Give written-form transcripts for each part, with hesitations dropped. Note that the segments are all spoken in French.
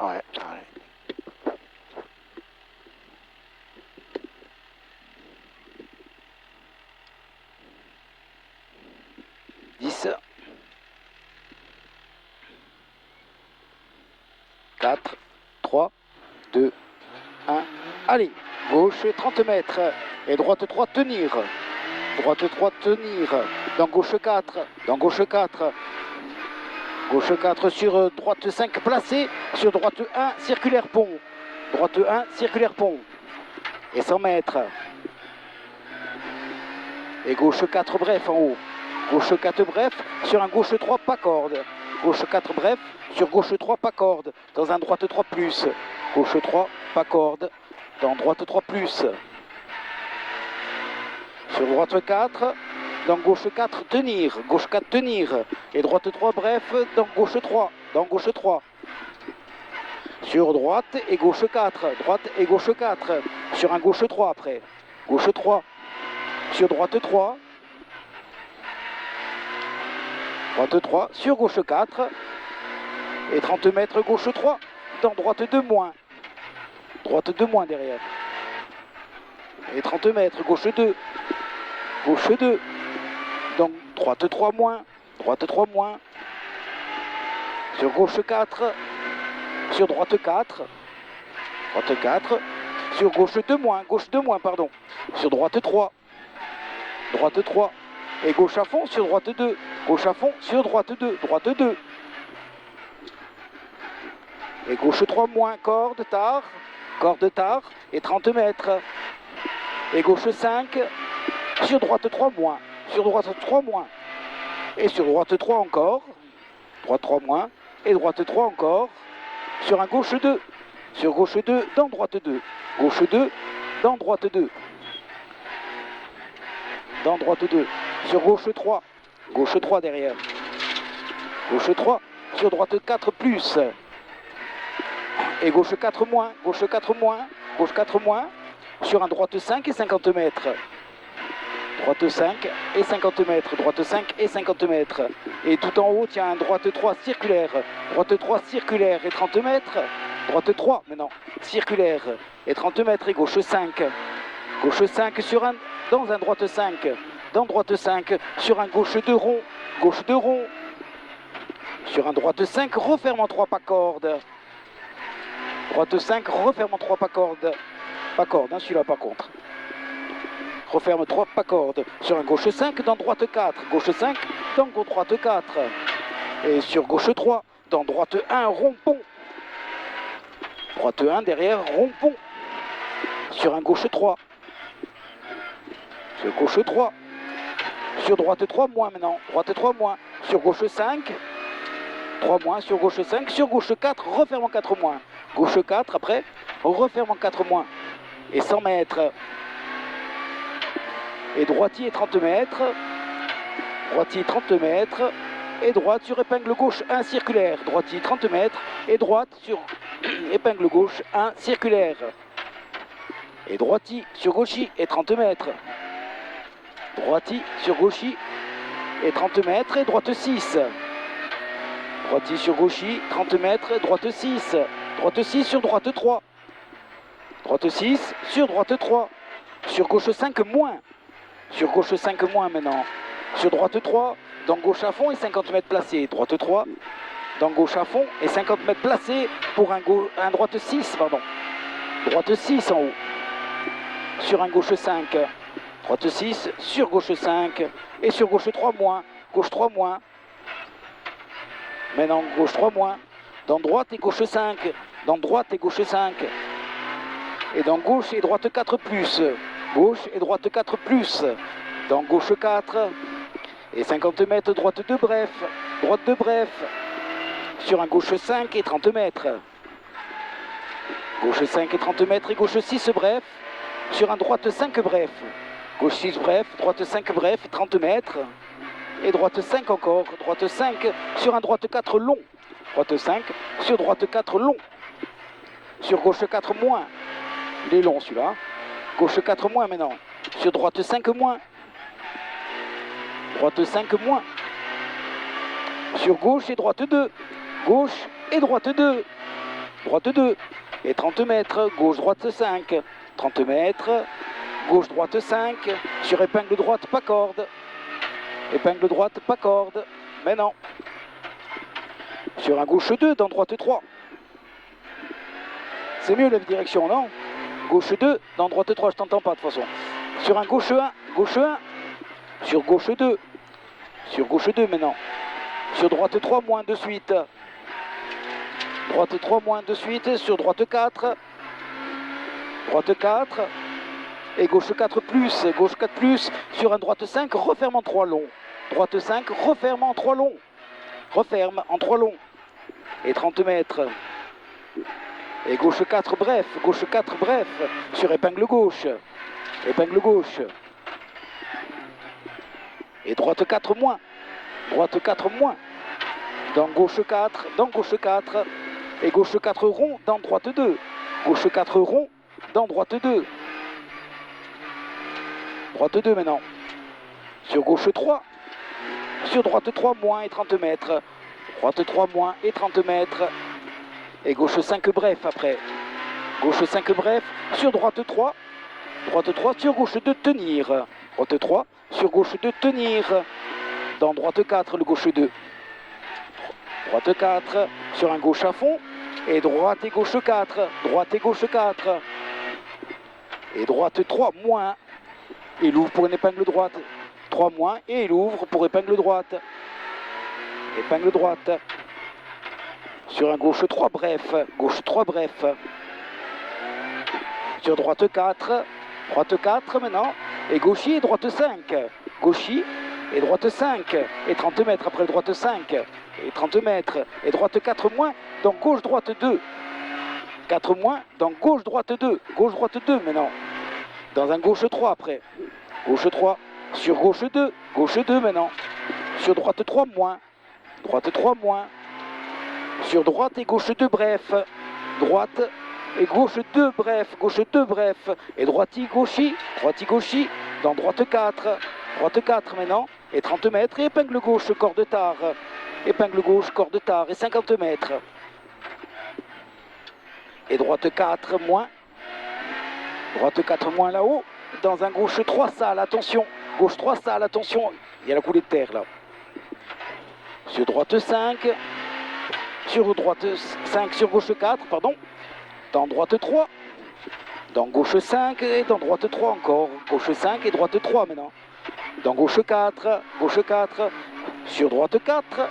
Ouais. 10. 4, 3, 2, 1. Allez, gauche 30 mètres et droite 3, tenir. Droite 3, tenir. Dans gauche 4, dans gauche 4. Gauche 4 sur droite 5 placé. Sur droite 1, circulaire pont. Droite 1, circulaire pont. Et 100 mètres. Et gauche 4, bref en haut. Gauche 4, bref. Sur un gauche 3, pas corde. Gauche 4, bref. Sur gauche 3, pas corde. Dans un droite 3 plus. Gauche 3, pas corde. Dans droite 3 plus. Sur droite 4. Dans gauche 4, tenir. Gauche 4, tenir. Et droite 3, bref. Dans gauche 3. Dans gauche 3. Sur droite et gauche 4. Droite et gauche 4. Sur un gauche 3 après. Gauche 3. Sur droite 3. Droite 3. Sur gauche 4. Et 30 mètres gauche 3. Dans droite 2 moins. Droite 2 moins derrière. Et 30 mètres gauche 2. Gauche 2. Donc droite 3 moins. Droite 3 moins. Sur gauche 4. Sur droite 4. Droite 4. Sur gauche 2 moins. Gauche 2 moins, pardon. Sur droite 3. Droite 3. Et gauche à fond sur droite 2. Gauche à fond sur droite 2. Droite 2. Et gauche 3 moins. Corde tard. Corde tard. Et 30 mètres. Et gauche 5. Sur droite 3 moins. Sur droite 3 moins. Et sur droite 3 encore. Droite 3 moins. Et droite 3 encore. Sur un gauche 2. Sur gauche 2. Dans droite 2. Gauche 2. Dans droite 2. Dans droite 2. Sur gauche 3. Gauche 3 derrière. Gauche 3. Sur droite 4 plus. Et gauche 4 moins. Gauche 4 moins. Gauche 4 moins. Sur un droite 5 et 50 mètres. Droite 5 et 50 mètres. Droite 5 et 50 mètres. Et tout en haut, tiens, un droite 3 circulaire. Droite 3 circulaire et 30 mètres. Droite 3 maintenant. Circulaire et 30 mètres. Et gauche 5. Gauche 5 sur un, dans un droite 5. Dans droite 5. Sur un gauche 2 rond. Gauche 2 rond. Sur un droite 5. Referme en 3 pas corde. Droite 5. Referme en 3 pas corde. Pas corde, hein, celui-là par contre. Referme 3 pas corde. Sur un gauche 5. Dans droite 4. Gauche 5. Dans droite 4. Et sur gauche 3. Dans droite 1. Rond-pont. Droite 1 derrière. Rond-pont. Sur un gauche 3. Sur gauche 3. Sur droite 3 moins maintenant. Droite 3 moins. Sur gauche 5. 3 moins. Sur gauche 5. Sur gauche 4. Referme en 4 moins. Gauche 4 après. Referme en 4 moins. Et 100 mètres. Et droitier 30 mètres. Droitier 30 mètres. Et droite sur épingle gauche 1 circulaire. Droitier 30 mètres. Et droite sur épingle gauche 1 circulaire. Et droitier sur gauchis et 30 mètres. Droitier sur gauchis et 30 mètres. Et droite 6. Droitier sur gauchis, 30 mètres. Droite 6. Droite 6 sur droite 3. Droite 6 sur droite 3. Sur gauche 5 moins. Sur gauche 5 moins maintenant. Sur droite 3. Dans gauche à fond et 50 mètres placé. Droite 3. Dans gauche à fond et 50 mètres placé pour un droite 6, pardon. Droite 6 en haut. Sur un gauche 5. Droite 6, sur gauche 5. Et sur gauche 3 moins. Gauche 3 moins. Maintenant gauche 3 moins. Dans droite et gauche 5. Dans droite et gauche 5. Et dans gauche et droite 4 plus. Gauche et droite 4 plus. Dans gauche 4. Et 50 mètres, droite 2 bref. Droite 2 bref. Sur un gauche 5 et 30 mètres. Gauche 5 et 30 mètres et gauche 6 bref. Sur un droite 5 bref. Gauche 6 bref, droite 5 bref, 30 mètres. Et droite 5 encore. Droite 5 sur un droite 4 long. Droite 5 sur droite 4 long. Sur gauche 4 moins. Il est long celui-là. Gauche 4 moins maintenant. Sur droite 5 moins. Droite 5 moins. Sur gauche et droite 2. Gauche et droite 2. droite 2, et 30 mètres, gauche, droite 5, 30 mètres, gauche, droite 5, sur épingle droite, pas corde, épingle droite, pas corde, mais non, sur un gauche 2, dans droite 3, c'est mieux la direction, non? Gauche 2, dans droite 3, je t'entends pas de toute façon, sur un gauche 1, sur gauche 2, sur gauche 2 maintenant, sur droite 3, moins de suite, droite 3 moins de suite, sur droite 4, et gauche 4 plus, gauche 4 plus, sur un droite 5, referme en 3 long, droite 5, referme en 3 long, referme en 3 long, et 30 mètres, et gauche 4 bref, sur épingle gauche, et droite 4 moins, dans gauche 4, et gauche 4 rond, dans droite 2, gauche 4 rond, dans droite 2, droite 2 maintenant, sur gauche 3, sur droite 3 moins et 30 mètres, droite 3 moins et 30 mètres, et gauche 5 bref après, gauche 5 bref, sur droite 3, sur gauche 2 tenir, droite 3, sur gauche 2 tenir, dans droite 4 le gauche 2, droite 4, sur un gauche à fond, et droite et gauche 4, et droite 3 moins, il ouvre pour une épingle droite, 3 moins, et il ouvre pour épingle droite, sur un gauche 3 bref, sur droite 4, maintenant, et gaucher et droite 5, et droite 5, et 30 mètres après le droite 5, et 30 mètres, et droite 4 moins, dans gauche droite 2, 4 moins, dans gauche droite 2 maintenant, dans un gauche 3 après, gauche 3, sur gauche 2 maintenant, sur droite 3 moins, sur droite et gauche 2 bref, droite et gauche 2 bref, et droiti gauchi, dans droite 4 maintenant, et 30 mètres, et épingle gauche, corps de tard, et 50 mètres, et droite 4 moins là-haut, dans un gauche 3 sale, attention, il y a la coulée de terre là, sur droite 5, sur gauche 4, pardon, dans droite 3, dans gauche 5 et dans droite 3 encore, gauche 5 et droite 3 maintenant, dans gauche 4, sur droite 4,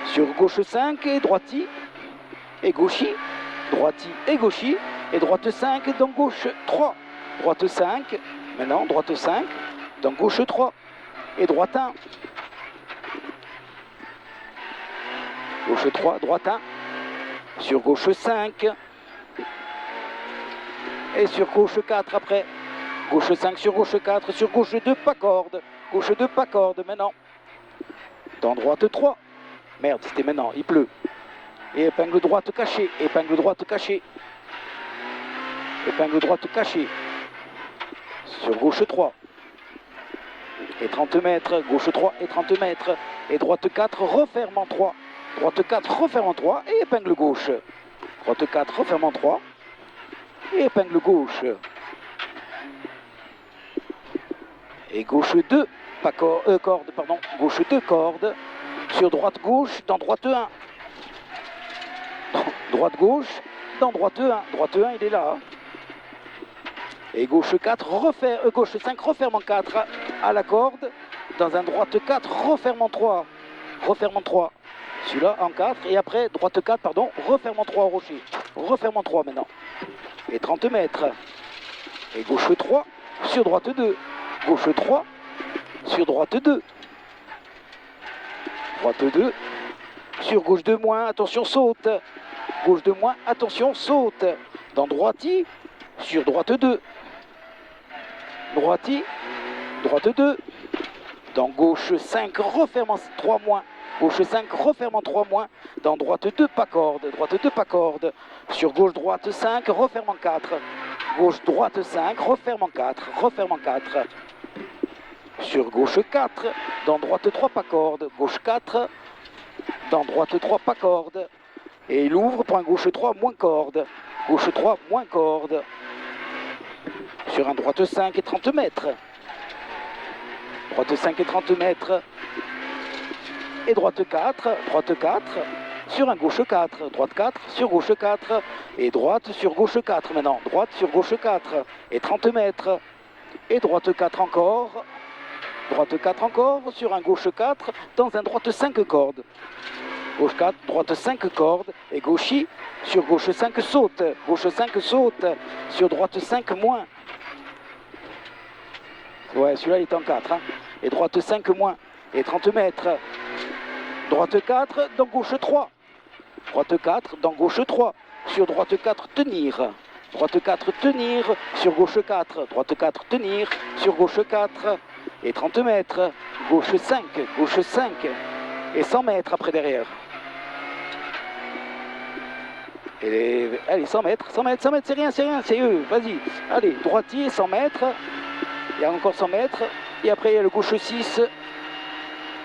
sur gauche 5 et droiti et gauchi, et droite 5 dans gauche 3, droite 5, maintenant droite 5, dans gauche 3 et droite 1, gauche 3, droite 1, sur gauche 5, et sur gauche 4 après, gauche 5 sur gauche 4, sur gauche 2 pas corde, maintenant, dans droite 3, merde c'était maintenant, il pleut, et épingle droite cachée, sur gauche 3, et 30 mètres, gauche 3 et 30 mètres, et droite 4 referme en 3, et épingle gauche, droite 4 referme en 3, et épingle gauche, et gauche 2, gauche 2 corde, sur droite gauche, dans droite 1, droite gauche, dans droite 1, il est là, et gauche 4, gauche 5 referme en 4, à la corde, dans un droite 4, referme en 3, celui-là en 4, et après droite 4, pardon, referme en 3 au rocher, maintenant, et 30 mètres, et gauche 3, sur droite 2, gauche 3, sur droite 2, sur gauche 2 moins, attention saute, dans droiti, sur droite 2, droite 2, dans gauche 5, referme en 3 moins, dans droite 2, pas corde, sur gauche droite 5, referme en 4, gauche droite 5, referme en 4, sur gauche 4, dans droite 3, pas corde, gauche 4, dans droite 3, pas corde, Et il ouvre pour un gauche 3 moins corde. Gauche 3 moins corde. Sur un droite 5 et 30 mètres. Droite 5 et 30 mètres. Et droite 4. Droite 4. Sur un gauche 4. Droite 4 sur gauche 4. Et droite sur gauche 4 maintenant. Droite sur gauche 4. Et 30 mètres. Et droite 4 encore. Droite 4 encore. Sur un gauche 4. Dans un droite 5 cordes. Gauche 4, droite 5 cordes, et gauchis, sur gauche 5 saute, gauche 5 saute, sur droite 5 moins. Ouais, celui-là il est en 4, hein. Et droite 5 moins, et 30 mètres. Droite 4, dans gauche 3. Droite 4, dans gauche 3, sur droite 4 tenir. Droite 4 tenir, sur gauche 4, droite 4 tenir, sur gauche 4, et 30 mètres. Gauche 5, gauche 5, et 100 mètres après derrière. Et allez, 100 mètres, 100 mètres, 100 mètres, c'est rien, c'est eux, vas-y. Allez, droitier, 100 mètres. Il y a encore 100 mètres. Et après, il y a le gauche 6.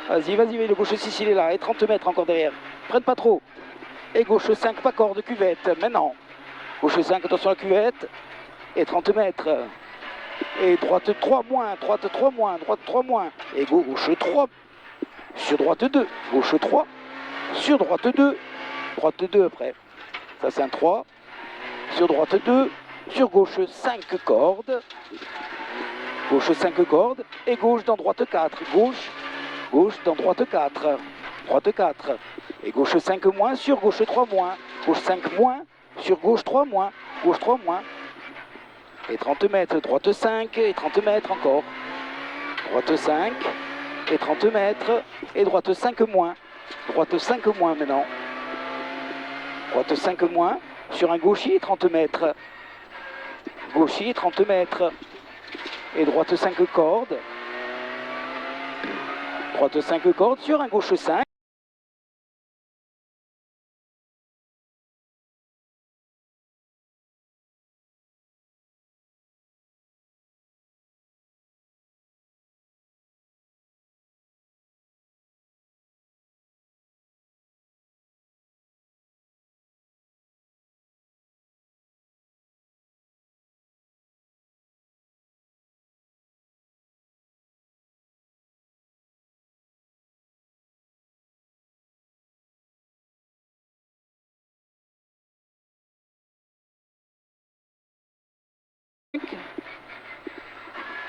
Vas-y, le gauche 6, il est là. Et 30 mètres encore derrière. Prenne pas trop. Et gauche 5, pas corde, cuvette, maintenant. Gauche 5, attention à la cuvette. Et 30 mètres. Et droite 3 moins, droite 3 moins, droite 3 moins. Et gauche 3. Sur droite 2. Gauche 3. Sur droite 2. Droite 2 après. Ça c'est un 3, sur droite 2, sur gauche 5 cordes, gauche 5 cordes, et gauche dans droite 4, gauche dans droite 4, droite 4, et gauche 5 moins, sur gauche 3 moins, gauche 5 moins, sur gauche 3 moins, gauche 3 moins, et 30 mètres, droite 5, et 30 mètres encore, droite 5, et 30 mètres, et droite 5 moins maintenant. Droite 5 moins, sur un gauchis 30 mètres. Gauchis 30 mètres. Et droite 5 cordes. Droite 5 cordes sur un gauche 5.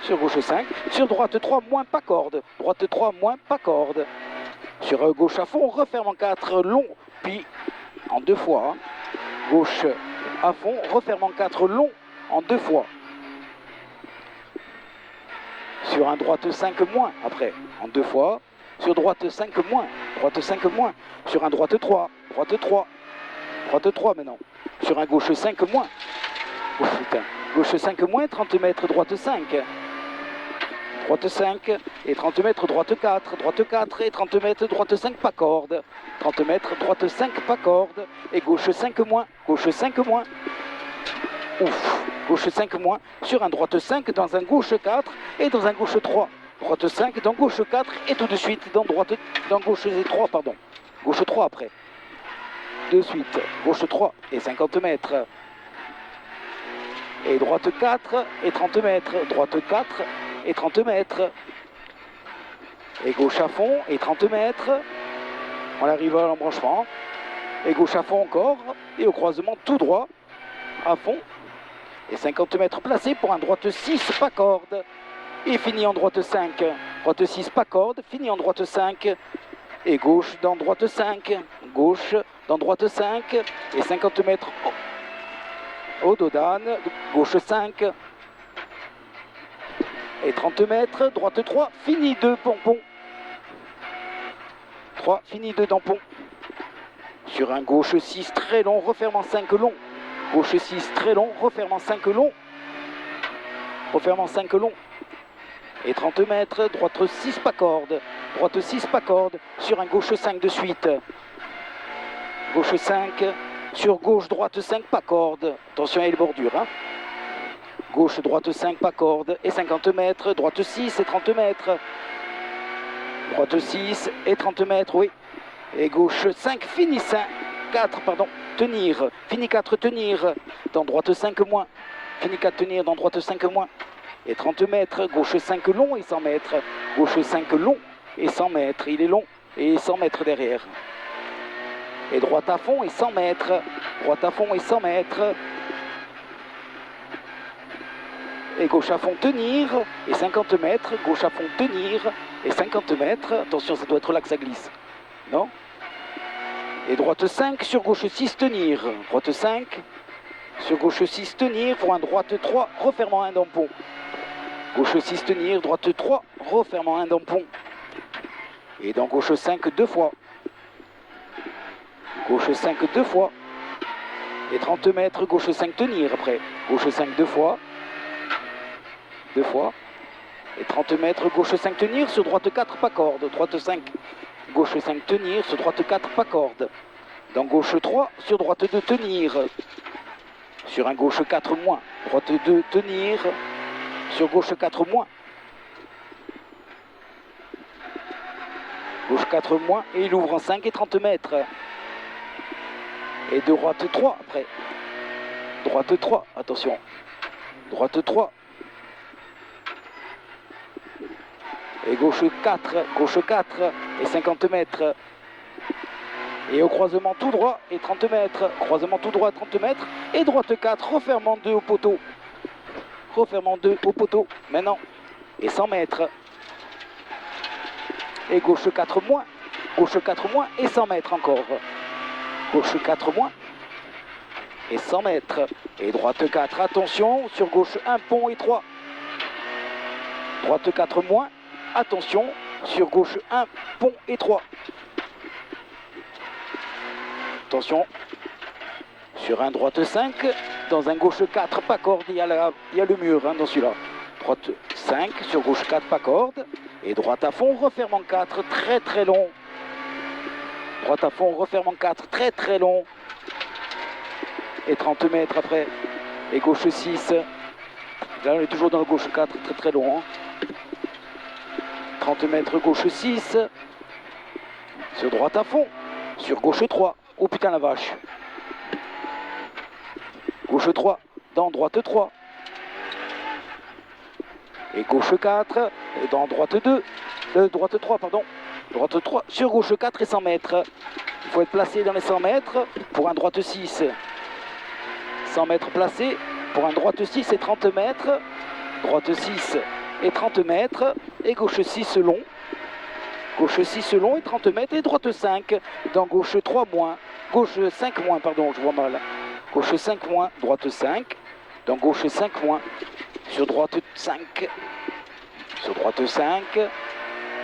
Sur gauche 5, sur droite 3 moins pas corde, droite 3 moins pas corde, sur gauche à fond, referme en 4 long, puis en 2 fois, hein. Gauche à fond, referme en 4 long, en 2 fois, sur un droite 5 moins après, en 2 fois, sur droite 5 moins, sur un droite 3, droite 3 maintenant, sur un gauche 5 moins, oh putain, gauche 5 moins, 30 mètres, droite 5, droite 5 et 30 mètres, droite 4 et 30 mètres, droite 5 pas corde, 30 mètres, droite 5 pas corde, et gauche 5 moins, ouf, gauche 5 moins, sur un droite 5 dans un gauche 4 et dans un gauche 3, droite 5 dans gauche 4 et tout de suite dans gauche 3, pardon, gauche 3 après, de suite, gauche 3 et 50 mètres, et droite 4 et 30 mètres, droite 4 et 30 mètres, et gauche à fond et 30 mètres, on arrive à l'embranchement, et gauche à fond encore, et au croisement tout droit, à fond, et 50 mètres placés pour un droite 6 pas corde, et fini en droite 5, droite 6 pas corde, fini en droite 5, et gauche dans droite 5, gauche dans droite 5, et 50 mètres au dodane, gauche 5, et 30 mètres, droite 3, fini 2 pompons. 3, fini 2 dans pont. Sur un gauche 6 très long, referme en 5 long. Gauche 6 très long, referme en 5 long. Referme en 5 long. Et 30 mètres, droite 6 pas corde. Droite 6 pas corde, sur un gauche 5 de suite. Gauche 5, sur gauche droite 5 pas corde. Attention à les bordures, hein. Gauche, droite 5, pas corde, et 50 mètres, droite 6 et 30 mètres. Droite 6 et 30 mètres, oui. Et gauche 5, fini 5. 4, pardon, tenir, fini 4, tenir, dans droite 5 moins, fini 4, tenir, dans droite 5 moins, et 30 mètres, gauche 5 long et 100 mètres, gauche 5 long et 100 mètres, il est long et 100 mètres derrière. Et droite à fond et 100 mètres, droite à fond et 100 mètres, et gauche à fond, tenir, et 50 mètres, gauche à fond, tenir, et 50 mètres, attention, ça doit être là que ça glisse, non? Et droite 5, sur gauche 6, tenir, droite 5, sur gauche 6, tenir, pour un droite 3, refermant un dampon. Gauche 6, tenir, droite 3, refermant un dampon. Et dans gauche 5, 2 fois. Gauche 5, 2 fois. Et 30 mètres, gauche 5, tenir après. Gauche 5, 2 fois. 2 fois. Et 30 mètres, gauche 5, tenir, sur droite 4, pas corde. Droite 5, gauche 5, tenir, sur droite 4, pas corde. Dans gauche 3, sur droite 2, tenir. Sur un gauche 4 moins. Droite 2, tenir. Sur gauche 4 moins. Gauche 4 moins. Et il ouvre en 5 et 30 mètres. Et de droite 3 après. Droite 3, attention. Droite 3. Et gauche 4 et 50 mètres. Et au croisement tout droit et 30 mètres. Croisement tout droit 30 mètres. Et droite 4, refermant 2 au poteau. Refermant 2 au poteau. Maintenant. Et 100 mètres. Et gauche 4 moins. Gauche 4 moins et 100 mètres encore. Gauche 4 moins. Et 100 mètres. Et droite 4, attention. Sur gauche 1 pont et 3. Droite 4 moins. Attention. Sur gauche 1 pont et 3. Attention, sur un droite 5, dans un gauche 4, pas corde, il y a le mur hein, dans celui-là. Droite 5, sur gauche 4, pas corde, et droite à fond, refermant 4, très très long. Droite à fond, refermant 4, très très long. Et 30 mètres après, et gauche 6. Là on est toujours dans le gauche 4, très très long. Hein. 30 mètres, gauche 6. Sur droite à fond, sur gauche 3. Oh putain la vache. Gauche 3, dans droite 3. Et gauche 4, et dans droite 2. Droite 3, pardon. Droite 3, sur gauche 4 et 100 mètres. Il faut être placé dans les 100 mètres pour un droite 6. 100 mètres placé pour un droite 6 et 30 mètres. Droite 6 et 30 mètres. Et gauche 6 long. Gauche 6 long et 30 mètres et droite 5 dans gauche 3 moins. Gauche 5 moins, pardon, je vois mal. Gauche 5 moins, droite 5. Dans gauche 5 moins. Sur droite 5. Sur droite 5.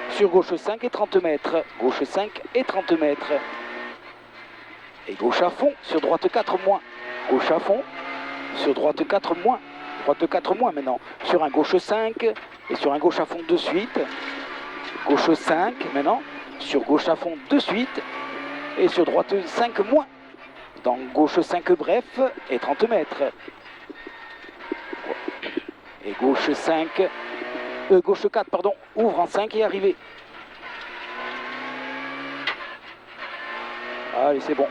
Sur gauche 5 et 30 mètres. Gauche 5 et 30 mètres. Et gauche à fond, sur droite 4 moins. Gauche à fond, sur droite 4 moins. Droite 4 moins maintenant. Sur un gauche 5 et sur un gauche à fond de suite. Gauche 5 maintenant, sur gauche à fond de suite, et sur droite 5 moins, dans gauche 5 bref, et 30 mètres. Et gauche 5, gauche 4, pardon, ouvre en 5 et arrivé. Allez, c'est bon.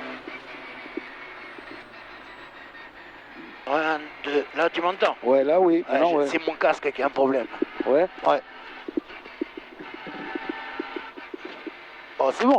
1, 2, là tu m'entends? Ouais, là oui. Ouais. C'est mon casque qui a un problème. Ouais. Ouais. Oh, c'est bon.